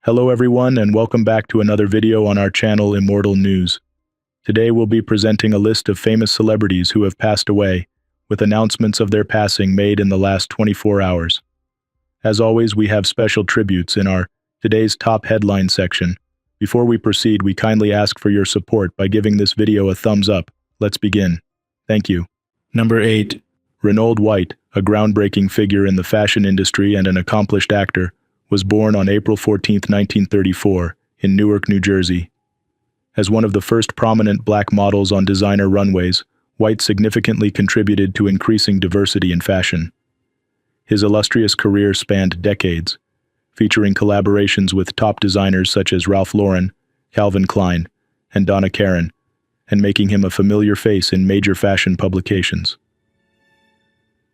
Hello everyone and welcome back to another video on our channel Immortal News. Today we'll be presenting a list of famous celebrities who have passed away, with announcements of their passing made in the last 24 hours. As always, we have special tributes in our Today's Top Headline section. Before we proceed, we kindly ask for your support by giving this video a thumbs up. Let's begin. Thank you. Number 8. Renold White, a groundbreaking figure in the fashion industry and an accomplished actor, was born on April 14, 1934, in Newark, New Jersey. As one of the first prominent black models on designer runways, White significantly contributed to increasing diversity in fashion. His illustrious career spanned decades, featuring collaborations with top designers such as Ralph Lauren, Calvin Klein, and Donna Karan, and making him a familiar face in major fashion publications.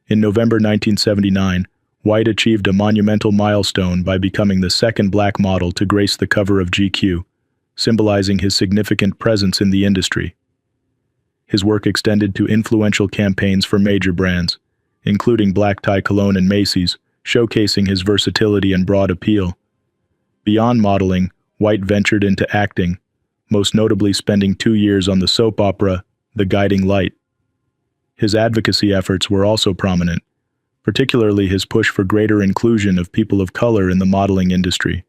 In November 1979, White achieved a monumental milestone by becoming the second black model to grace the cover of GQ, symbolizing his significant presence in the industry. His work extended to influential campaigns for major brands, including Black Tie Cologne and Macy's, showcasing his versatility and broad appeal. Beyond modeling, White ventured into acting, most notably spending 2 years on the soap opera The Guiding Light. His advocacy efforts were also prominent, particularly his push for greater inclusion of people of color in the modeling industry.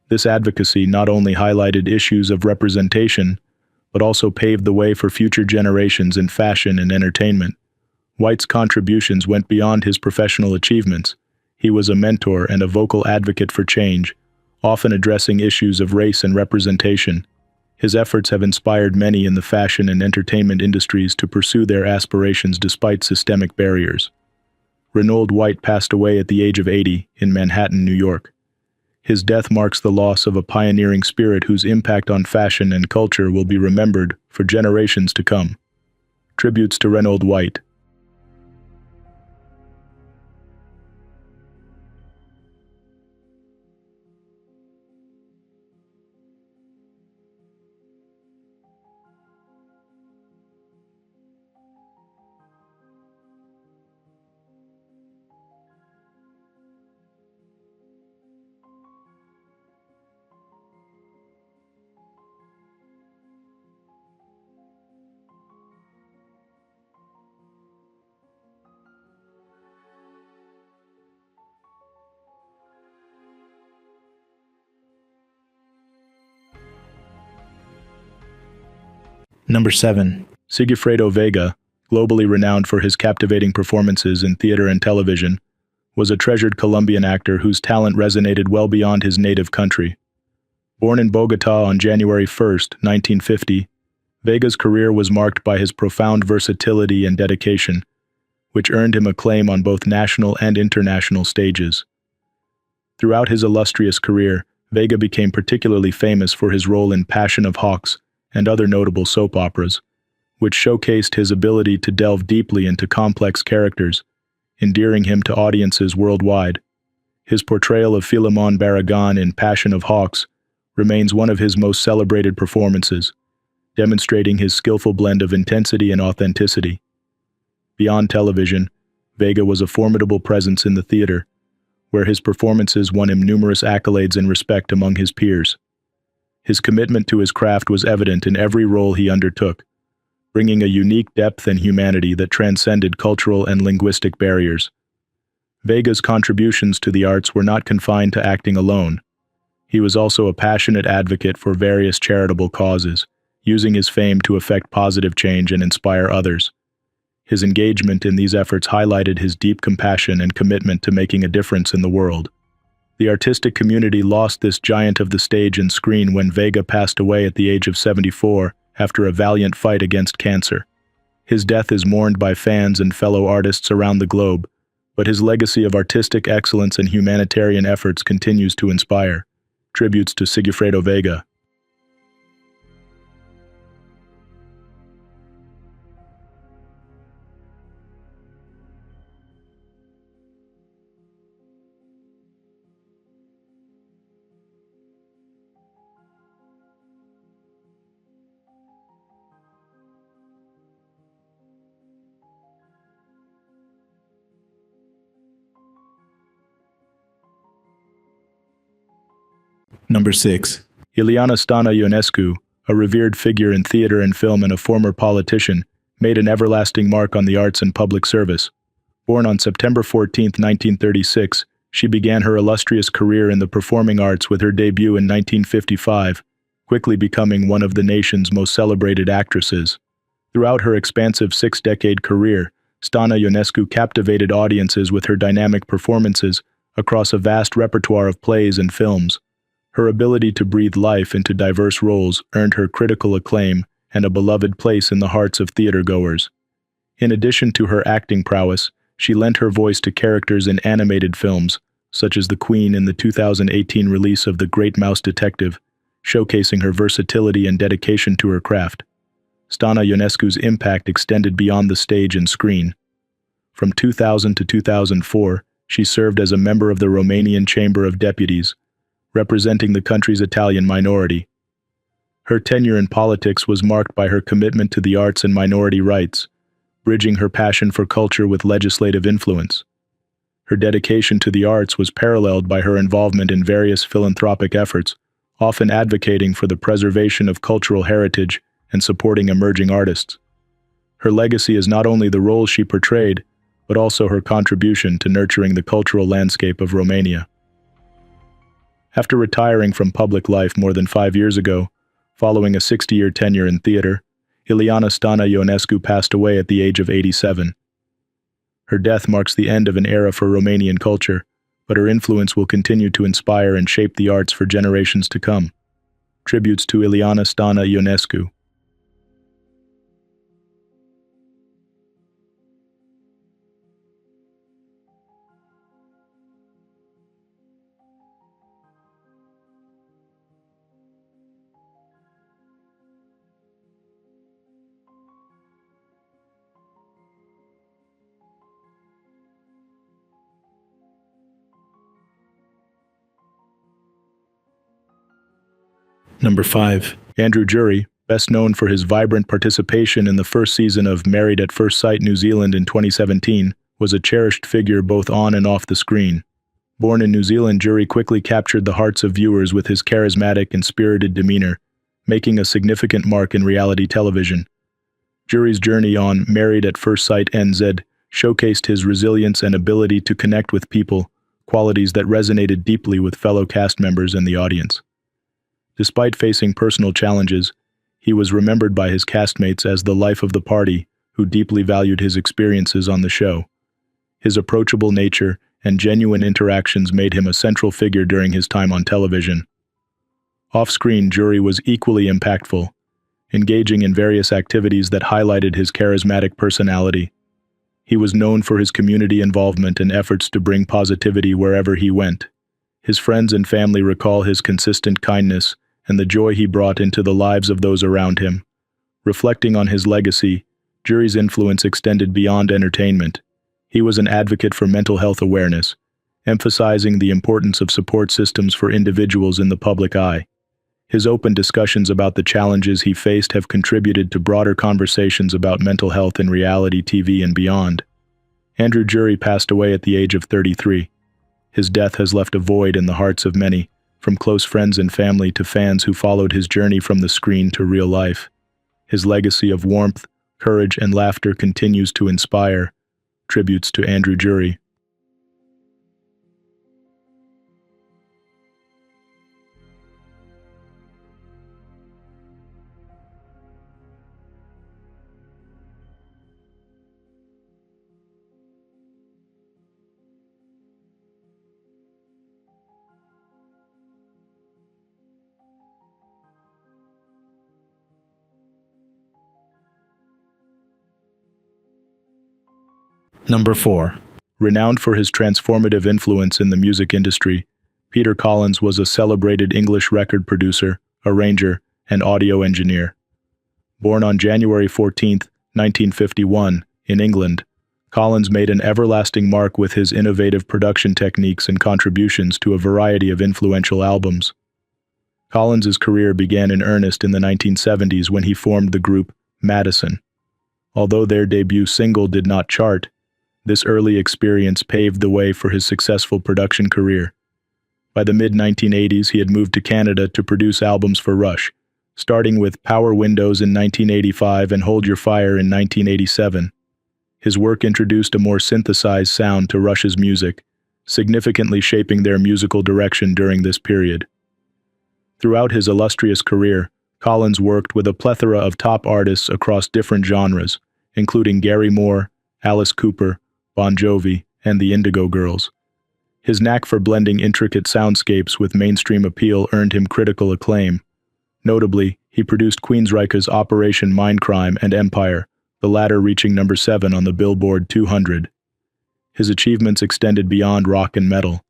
This advocacy not only highlighted issues of representation, but also paved the way for future generations in fashion and entertainment. White's contributions went beyond his professional achievements. He was a mentor and a vocal advocate for change, often addressing issues of race and representation. His efforts have inspired many in the fashion and entertainment industries to pursue their aspirations despite systemic barriers. Renold White passed away at the age of 80 in Manhattan, New York. His death marks the loss of a pioneering spirit whose impact on fashion and culture will be remembered for generations to come. Tributes to Renold White. Number 7. Sigifredo Vega, globally renowned for his captivating performances in theater and television, was a treasured Colombian actor whose talent resonated well beyond his native country. Born in Bogotá on January 1, 1950, Vega's career was marked by his profound versatility and dedication, which earned him acclaim on both national and international stages. Throughout his illustrious career, Vega became particularly famous for his role in Passion of Hawks and other notable soap operas, which showcased his ability to delve deeply into complex characters, endearing him to audiences worldwide. His portrayal of Philemon Barragan in Passion of Hawks remains one of his most celebrated performances, demonstrating his skillful blend of intensity and authenticity. Beyond television, Vega was a formidable presence in the theater, where his performances won him numerous accolades and respect among his peers. His commitment to his craft was evident in every role he undertook, bringing a unique depth and humanity that transcended cultural and linguistic barriers. Vega's contributions to the arts were not confined to acting alone. He was also a passionate advocate for various charitable causes, using his fame to effect positive change and inspire others. His engagement in these efforts highlighted his deep compassion and commitment to making a difference in the world. The artistic community lost this giant of the stage and screen when Vega passed away at the age of 74 after a valiant fight against cancer. His death is mourned by fans and fellow artists around the globe, but his legacy of artistic excellence and humanitarian efforts continues to inspire. Tributes to Sigifredo Vega. Number 6. Ilana Stana, a revered figure in theater and film and a former politician, made an everlasting mark on the arts and public service. Born on September 14, 1936, she began her illustrious career in the performing arts with her debut in 1955, quickly becoming one of the nation's most celebrated actresses. Throughout her expansive six-decade career, Stana Ionescu captivated audiences with her dynamic performances across a vast repertoire of plays and films. Her ability to breathe life into diverse roles earned her critical acclaim and a beloved place in the hearts of theatergoers. In addition to her acting prowess, she lent her voice to characters in animated films, such as the Queen in the 2018 release of The Great Mouse Detective, showcasing her versatility and dedication to her craft. Stana Ionescu's impact extended beyond the stage and screen. From 2000 to 2004, she served as a member of the Romanian Chamber of Deputies, representing the country's Italian minority. Her tenure in politics was marked by her commitment to the arts and minority rights, bridging her passion for culture with legislative influence. Her dedication to the arts was paralleled by her involvement in various philanthropic efforts, often advocating for the preservation of cultural heritage and supporting emerging artists. Her legacy is not only the roles she portrayed, but also her contribution to nurturing the cultural landscape of Romania. After retiring from public life more than 5 years ago, following a 60-year tenure in theater, Ilana Stana Ionescu passed away at the age of 87. Her death marks the end of an era for Romanian culture, but her influence will continue to inspire and shape the arts for generations to come. Tributes to Ilana Stana Ionescu. Number 5. Andrew Jury, best known for his vibrant participation in the first season of Married at First Sight New Zealand in 2017, was a cherished figure both on and off the screen. Born in New Zealand, Jury quickly captured the hearts of viewers with his charismatic and spirited demeanor, making a significant mark in reality television. Jury's journey on Married at First Sight NZ showcased his resilience and ability to connect with people, qualities that resonated deeply with fellow cast members and the audience. Despite facing personal challenges, he was remembered by his castmates as the life of the party, who deeply valued his experiences on the show. His approachable nature and genuine interactions made him a central figure during his time on television. Off-screen, Jury was equally impactful, engaging in various activities that highlighted his charismatic personality. He was known for his community involvement and efforts to bring positivity wherever he went. His friends and family recall his consistent kindness and the joy he brought into the lives of those around him. Reflecting on his legacy, Jury's influence extended beyond entertainment. He was an advocate for mental health awareness, emphasizing the importance of support systems for individuals in the public eye. His open discussions about the challenges he faced have contributed to broader conversations about mental health in reality TV and beyond. Andrew Jury passed away at the age of 33. His death has left a void in the hearts of many, from close friends and family to fans who followed his journey from the screen to real life. His legacy of warmth, courage, and laughter continues to inspire. Tributes to Andrew Jury. Number 4. Renowned for his transformative influence in the music industry, Peter Collins was a celebrated English record producer, arranger, and audio engineer. Born on January 14, 1951, in England, Collins made an everlasting mark with his innovative production techniques and contributions to a variety of influential albums. Collins's career began in earnest in the 1970s when he formed the group Madison. Although their debut single did not chart, this early experience paved the way for his successful production career. By the mid-1980s, he had moved to Canada to produce albums for Rush, starting with Power Windows in 1985 and Hold Your Fire in 1987. His work introduced a more synthesized sound to Rush's music, significantly shaping their musical direction during this period. Throughout his illustrious career, Collins worked with a plethora of top artists across different genres, including Gary Moore, Alice Cooper, Bon Jovi, and the Indigo Girls. His knack for blending intricate soundscapes with mainstream appeal earned him critical acclaim. Notably, he produced Queensryche's Operation Mindcrime and Empire, the latter reaching number 7 on the Billboard 200. His achievements extended beyond rock and metal.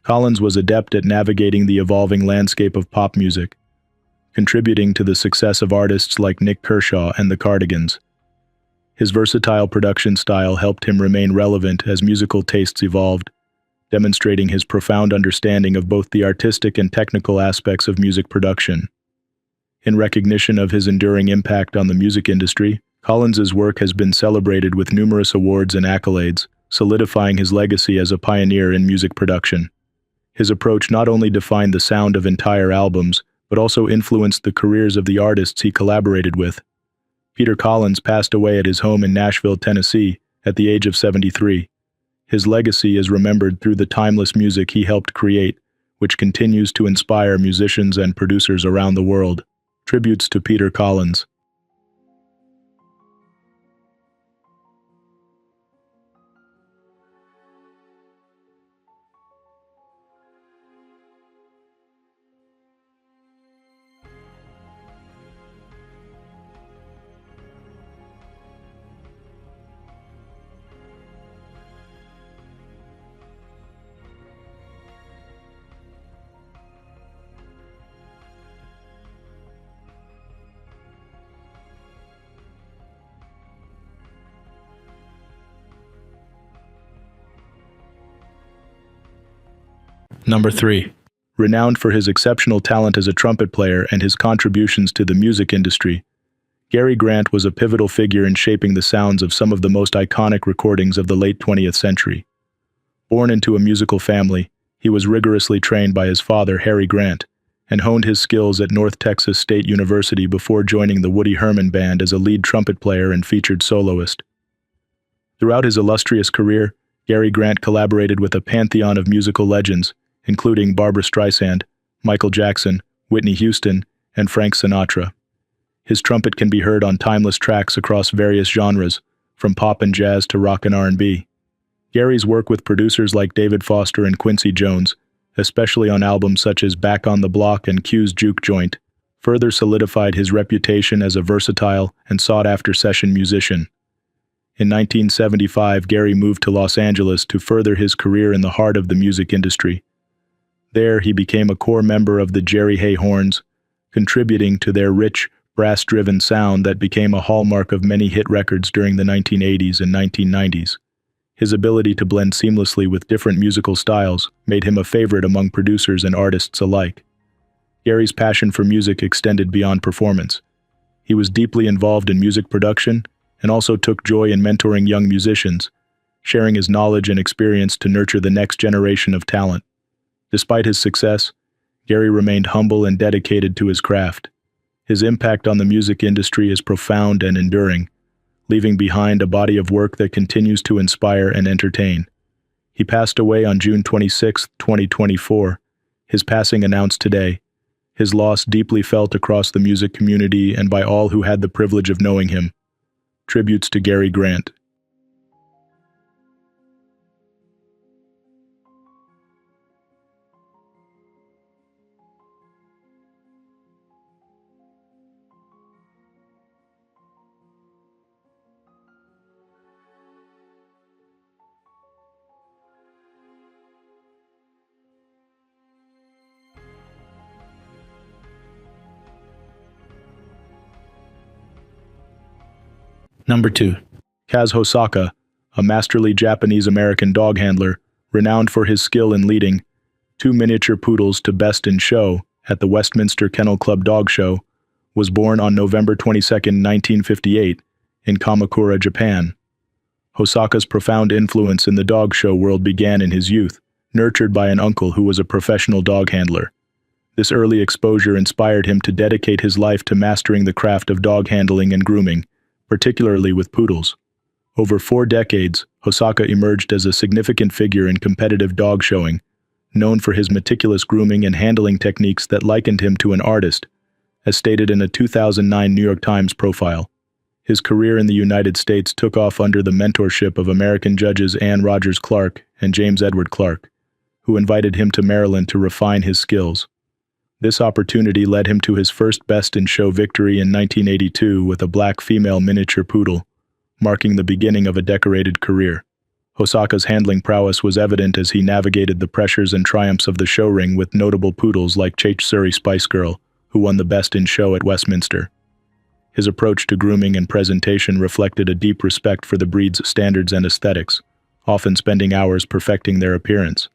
Collins was adept at navigating the evolving landscape of pop music, contributing to the success of artists like Nick Kershaw and the Cardigans. His versatile production style helped him remain relevant as musical tastes evolved, demonstrating his profound understanding of both the artistic and technical aspects of music production. In recognition of his enduring impact on the music industry, Collins's work has been celebrated with numerous awards and accolades, solidifying his legacy as a pioneer in music production. His approach not only defined the sound of entire albums, but also influenced the careers of the artists he collaborated with. Peter Collins passed away at his home in Nashville, Tennessee, at the age of 73. His legacy is remembered through the timeless music he helped create, which continues to inspire musicians and producers around the world. Tributes to Peter Collins. Number 3. Renowned for his exceptional talent as a trumpet player and his contributions to the music industry, Gary Grant was a pivotal figure in shaping the sounds of some of the most iconic recordings of the late 20th century. Born into a musical family, he was rigorously trained by his father, Harry Grant, and honed his skills at North Texas State University before joining the Woody Herman Band as a lead trumpet player and featured soloist. Throughout his illustrious career, Gary Grant collaborated with a pantheon of musical legends, including Barbra Streisand, Michael Jackson, Whitney Houston, and Frank Sinatra. His trumpet can be heard on timeless tracks across various genres, from pop and jazz to rock and R&B. Gary's work with producers like David Foster and Quincy Jones, especially on albums such as Back on the Block and Q's Juke Joint, further solidified his reputation as a versatile and sought-after session musician. In 1975, Gary moved to Los Angeles to further his career in the heart of the music industry. There, he became a core member of the Jerry Hay Horns, contributing to their rich, brass-driven sound that became a hallmark of many hit records during the 1980s and 1990s. His ability to blend seamlessly with different musical styles made him a favorite among producers and artists alike. Gary's passion for music extended beyond performance. He was deeply involved in music production and also took joy in mentoring young musicians, sharing his knowledge and experience to nurture the next generation of talent. Despite his success, Gary remained humble and dedicated to his craft. His impact on the music industry is profound and enduring, leaving behind a body of work that continues to inspire and entertain. He passed away on June 26, 2024, his passing announced today. His loss deeply felt across the music community and by all who had the privilege of knowing him. Tributes to Gary Grant. Number 2. Kaz Hosaka, a masterly Japanese-American dog handler, renowned for his skill in leading 2 miniature poodles to best in show at the Westminster Kennel Club Dog Show, was born on November 22, 1958, in Kamakura, Japan. Hosaka's profound influence in the dog show world began in his youth, nurtured by an uncle who was a professional dog handler. This early exposure inspired him to dedicate his life to mastering the craft of dog handling and grooming, particularly with poodles. Over 4 decades, Hosaka emerged as a significant figure in competitive dog showing, known for his meticulous grooming and handling techniques that likened him to an artist, as stated in a 2009 New York Times profile. His career in the United States took off under the mentorship of American judges Anne Rogers Clark and James Edward Clark, who invited him to Maryland to refine his skills. This opportunity led him to his first Best in Show victory in 1982 with a black female miniature poodle, marking the beginning of a decorated career. Hosaka's handling prowess was evident as he navigated the pressures and triumphs of the show ring with notable poodles like Surrey Spice Girl, who won the Best in Show at Westminster. His approach to grooming and presentation reflected a deep respect for the breed's standards and aesthetics, often spending hours perfecting their appearance.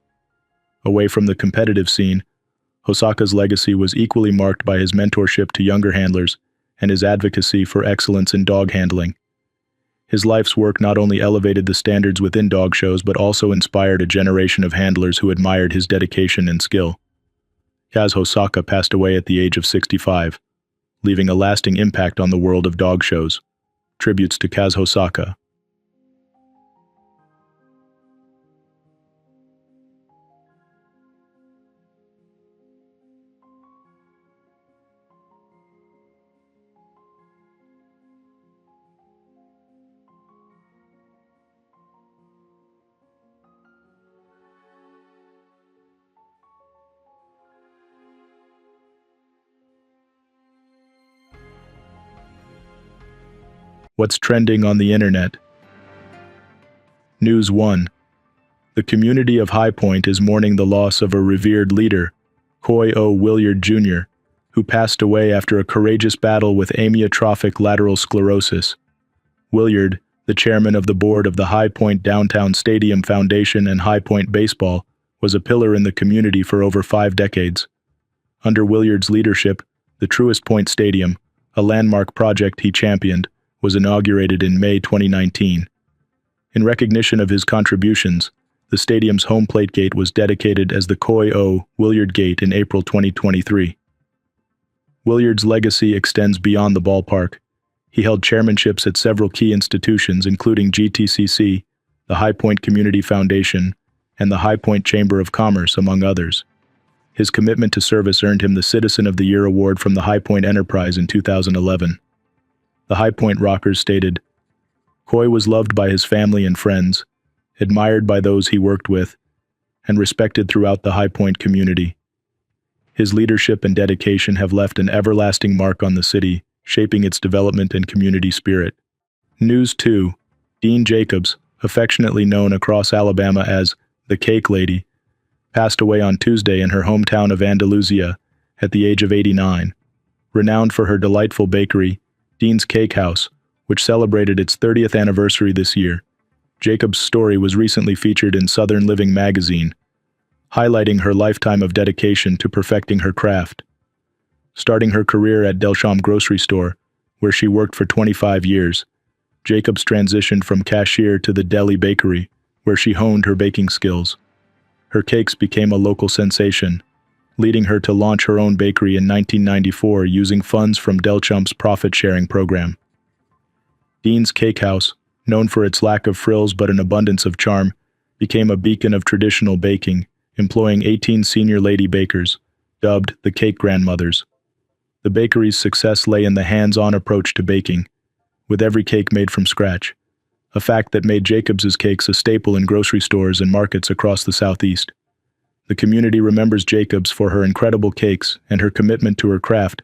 Away from the competitive scene, Hosaka's legacy was equally marked by his mentorship to younger handlers and his advocacy for excellence in dog handling. His life's work not only elevated the standards within dog shows but also inspired a generation of handlers who admired his dedication and skill. Kaz Hosaka passed away at the age of 65, leaving a lasting impact on the world of dog shows. Tributes to Kaz Hosaka. What's trending on the internet? News 1. The community of High Point is mourning the loss of a revered leader, Coy O. Williard Jr., who passed away after a courageous battle with amyotrophic lateral sclerosis. Williard, the chairman of the board of the High Point Downtown Stadium Foundation and High Point Baseball, was a pillar in the community for over 5 decades. Under Williard's leadership, the Truist Point Stadium, a landmark project he championed, was inaugurated in May 2019. In recognition of his contributions, the stadium's home plate gate was dedicated as the Coy O. Williard Gate in April 2023. Williard's legacy extends beyond the ballpark. He held chairmanships at several key institutions including GTCC, the High Point Community Foundation, and the High Point Chamber of Commerce, among others. His commitment to service earned him the Citizen of the Year award from the High Point Enterprise in 2011. The High Point Rockers stated, "Coy was loved by his family and friends, admired by those he worked with, and respected throughout the High Point community. His leadership and dedication have left an everlasting mark on the city, shaping its development and community spirit." News 2. Dean Jacobs, affectionately known across Alabama as the Cake Lady, passed away on Tuesday in her hometown of Andalusia at the age of 89. Renowned for her delightful bakery, Dean's Cake House, which celebrated its 30th anniversary this year. Jacobs' story was recently featured in Southern Living magazine, highlighting her lifetime of dedication to perfecting her craft. Starting her career at Delsham Grocery Store, where she worked for 25 years, Jacobs transitioned from cashier to the deli bakery, where she honed her baking skills. Her cakes became a local sensation, leading her to launch her own bakery in 1994 using funds from Delcham's profit-sharing program. Dean's Cake House, known for its lack of frills but an abundance of charm, became a beacon of traditional baking, employing 18 senior lady bakers, dubbed the Cake Grandmothers. The bakery's success lay in the hands-on approach to baking, with every cake made from scratch, a fact that made Jacobs's cakes a staple in grocery stores and markets across the Southeast. The community remembers Jacobs for her incredible cakes and her commitment to her craft,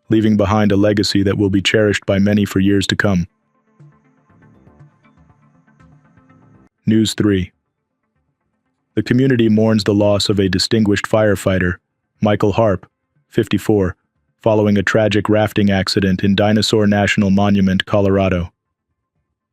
leaving behind a legacy that will be cherished by many for years to come. News 3. The community mourns the loss of a distinguished firefighter, Michael Harp, 54, following a tragic rafting accident in Dinosaur National Monument, Colorado.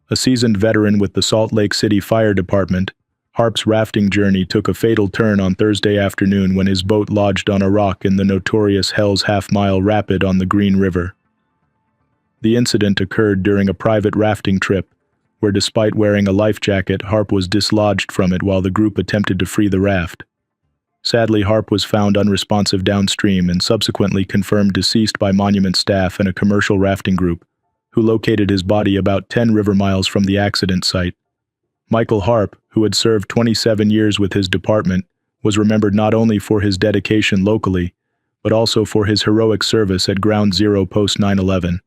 A seasoned veteran with the Salt Lake City Fire Department, Harp's rafting journey took a fatal turn on Thursday afternoon when his boat lodged on a rock in the notorious Hell's Half-Mile Rapid on the Green River. The incident occurred during a private rafting trip, where despite wearing a life jacket, Harp was dislodged from it while the group attempted to free the raft. Sadly, Harp was found unresponsive downstream and subsequently confirmed deceased by monument staff and a commercial rafting group, who located his body about 10 river miles from the accident site. Michael Harp, who had served 27 years with his department, was remembered not only for his dedication locally, but also for his heroic service at Ground Zero post 9/11.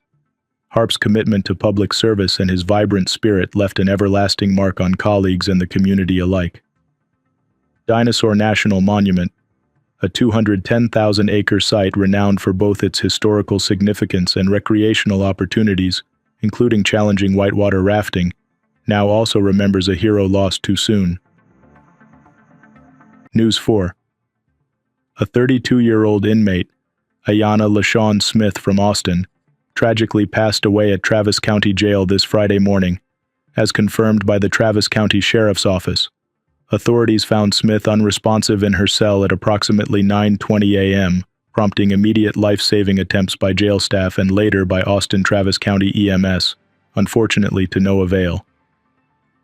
Harp's commitment to public service and his vibrant spirit left an everlasting mark on colleagues and the community alike. Dinosaur National Monument, a 210,000-acre site renowned for both its historical significance and recreational opportunities, including challenging whitewater rafting, now also remembers a hero lost too soon. News 4. A 32-year-old inmate, Ayanna LaShawn Smith from Austin, tragically passed away at Travis County Jail this Friday morning, as confirmed by the Travis County Sheriff's Office. Authorities found Smith unresponsive in her cell at approximately 9:20 a.m., prompting immediate life-saving attempts by jail staff and later by Austin Travis County EMS, unfortunately to no avail.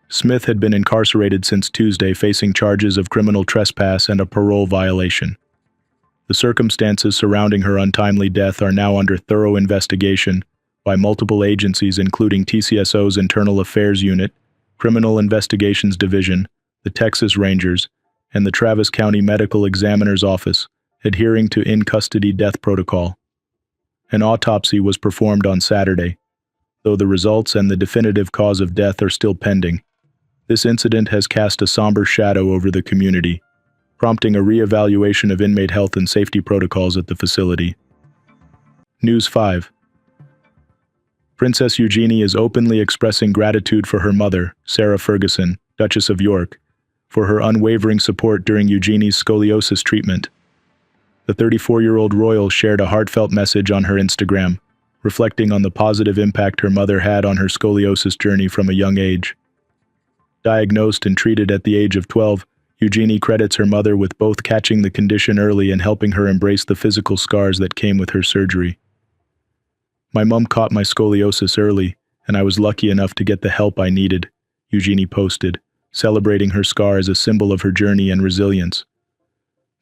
Smith had been incarcerated since Tuesday, facing charges of criminal trespass and a parole violation. The circumstances surrounding her untimely death are now under thorough investigation by multiple agencies including TCSO's Internal Affairs Unit, Criminal Investigations Division, the Texas Rangers, and the Travis County Medical Examiner's Office, adhering to in-custody death protocol. An autopsy was performed on Saturday, though the results and the definitive cause of death are still pending. This incident has cast a somber shadow over the community, prompting a re-evaluation of inmate health and safety protocols at the facility. News 5. Princess Eugenie is openly expressing gratitude for her mother, Sarah Ferguson, Duchess of York, for her unwavering support during Eugenie's scoliosis treatment. The 34-year-old royal shared a heartfelt message on her Instagram, reflecting on the positive impact her mother had on her scoliosis journey from a young age. Diagnosed and treated at the age of 12, Eugenie credits her mother with both catching the condition early and helping her embrace the physical scars that came with her surgery. "My mom caught my scoliosis early, and I was lucky enough to get the help I needed," Eugenie posted, celebrating her scar as a symbol of her journey and resilience.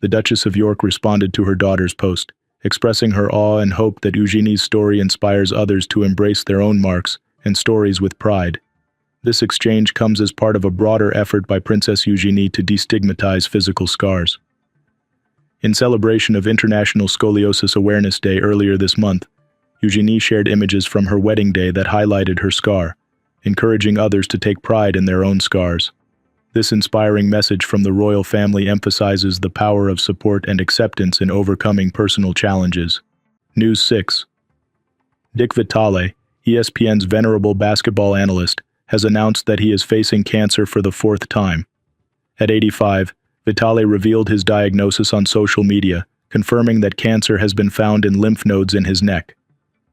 The Duchess of York responded to her daughter's post, expressing her awe and hope that Eugenie's story inspires others to embrace their own marks and stories with pride. This exchange comes as part of a broader effort by Princess Eugenie to destigmatize physical scars. In celebration of International Scoliosis Awareness Day earlier this month, Eugenie shared images from her wedding day that highlighted her scar, encouraging others to take pride in their own scars. This inspiring message from the royal family emphasizes the power of support and acceptance in overcoming personal challenges. News 6. Dick Vitale, ESPN's venerable basketball analyst, has announced that he is facing cancer for the 4th time. At 85, Vitale revealed his diagnosis on social media, confirming that cancer has been found in lymph nodes in his neck.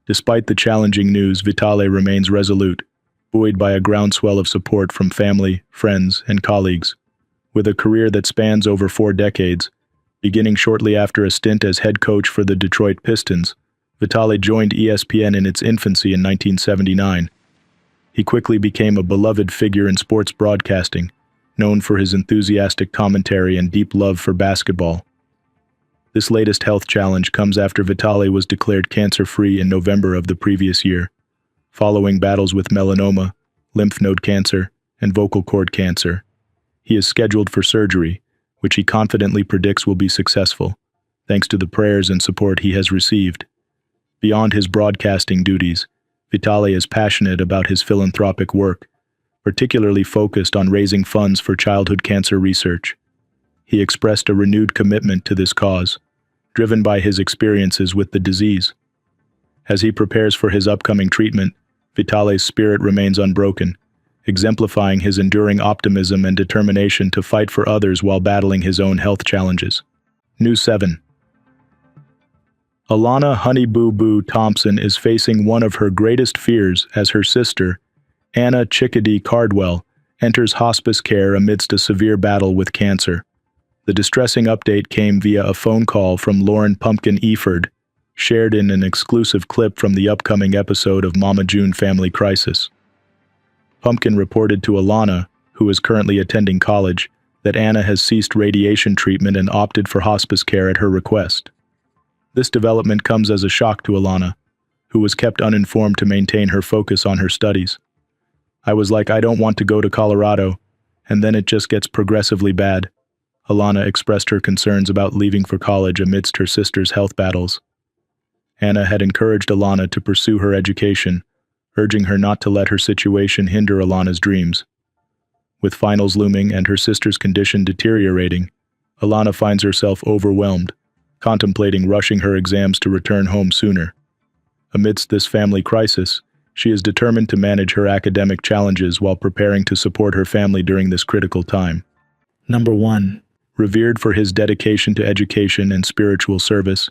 Despite the challenging news, Vitale remains resolute, buoyed by a groundswell of support from family, friends, and colleagues. With a career that spans over 4 decades, beginning shortly after a stint as head coach for the Detroit Pistons, Vitale joined ESPN in its infancy in 1979. He quickly became a beloved figure in sports broadcasting, known for his enthusiastic commentary and deep love for basketball. This latest health challenge comes after Vitale was declared cancer-free in November of the previous year, following battles with melanoma, lymph node cancer, and vocal cord cancer. He is scheduled for surgery, which he confidently predicts will be successful, thanks to the prayers and support he has received. Beyond his broadcasting duties, Vitale is passionate about his philanthropic work, particularly focused on raising funds for childhood cancer research. He expressed a renewed commitment to this cause, driven by his experiences with the disease. As he prepares for his upcoming treatment, Vitale's spirit remains unbroken, exemplifying his enduring optimism and determination to fight for others while battling his own health challenges. News 7. Alana Honey Boo Boo Thompson is facing one of her greatest fears as her sister, Anna Chickadee Cardwell, enters hospice care amidst a severe battle with cancer. The distressing update came via a phone call from Lauren Pumpkin Eford, shared in an exclusive clip from the upcoming episode of Mama June Family Crisis. Pumpkin reported to Ilana, who is currently attending college, that Anna has ceased radiation treatment and opted for hospice care at her request. This development comes as a shock to Ilana, who was kept uninformed to maintain her focus on her studies. "I was like, I don't want to go to Colorado, and then it just gets progressively bad." Ilana expressed her concerns about leaving for college amidst her sister's health battles. Anna had encouraged Ilana to pursue her education, urging her not to let her situation hinder Ilana's dreams. With finals looming and her sister's condition deteriorating, Ilana finds herself overwhelmed, contemplating rushing her exams to return home sooner. Amidst this family crisis, she is determined to manage her academic challenges while preparing to support her family during this critical time. Number 1. Revered for his dedication to education and spiritual service,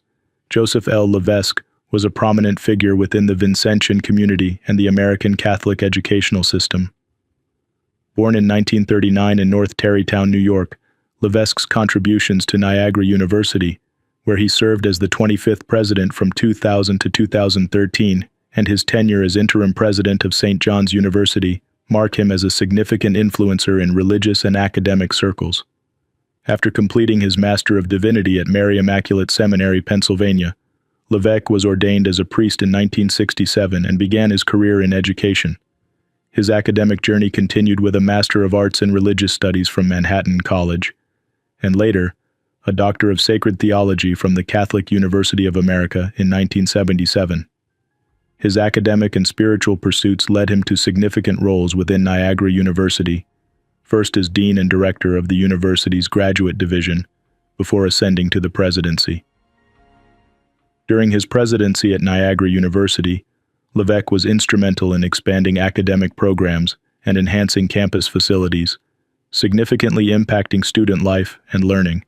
Joseph L. Levesque was a prominent figure within the Vincentian community and the American Catholic educational system. Born in 1939 in North Tarrytown, New York, Levesque's contributions to Niagara University, where he served as the 25th president from 2000 to 2013, and his tenure as interim president of St. John's University, mark him as a significant influencer in religious and academic circles. After completing his Master of Divinity at Mary Immaculate Seminary, Pennsylvania, Levesque was ordained as a priest in 1967 and began his career in education. His academic journey continued with a Master of Arts in Religious Studies from Manhattan College, and later, a Doctor of Sacred Theology from the Catholic University of America in 1977. His academic and spiritual pursuits led him to significant roles within Niagara University, first as Dean and Director of the university's Graduate Division, before ascending to the presidency. During his presidency at Niagara University, Levesque was instrumental in expanding academic programs and enhancing campus facilities, significantly impacting student life and learning.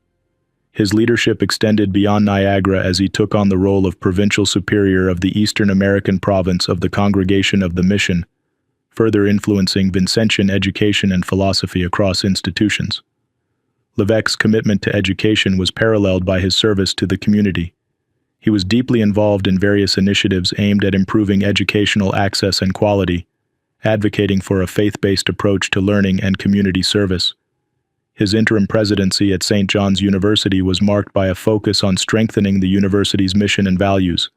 His leadership extended beyond Niagara as he took on the role of Provincial Superior of the Eastern American province of the Congregation of the Mission, further influencing Vincentian education and philosophy across institutions. Levesque's commitment to education was paralleled by his service to the community. He was deeply involved in various initiatives aimed at improving educational access and quality, advocating for a faith-based approach to learning and community service. His interim presidency at St. John's University was marked by a focus on strengthening the university's mission and values,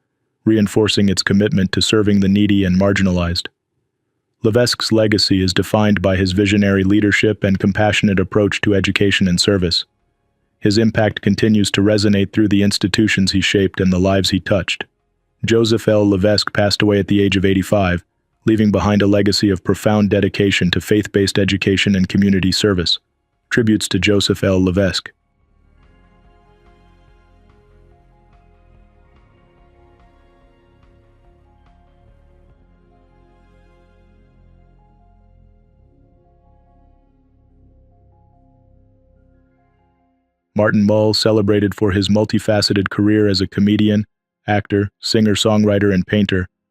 reinforcing its commitment to serving the needy and marginalized. Levesque's legacy is defined by his visionary leadership and compassionate approach to education and service. His impact continues to resonate through the institutions he shaped and the lives he touched. Joseph L. Levesque passed away at the age of 85, leaving behind a legacy of profound dedication to faith-based education and community service. Tributes to Joseph L. Levesque. Martin Mull, celebrated for his multifaceted career as a comedian, actor, singer-songwriter, and painter,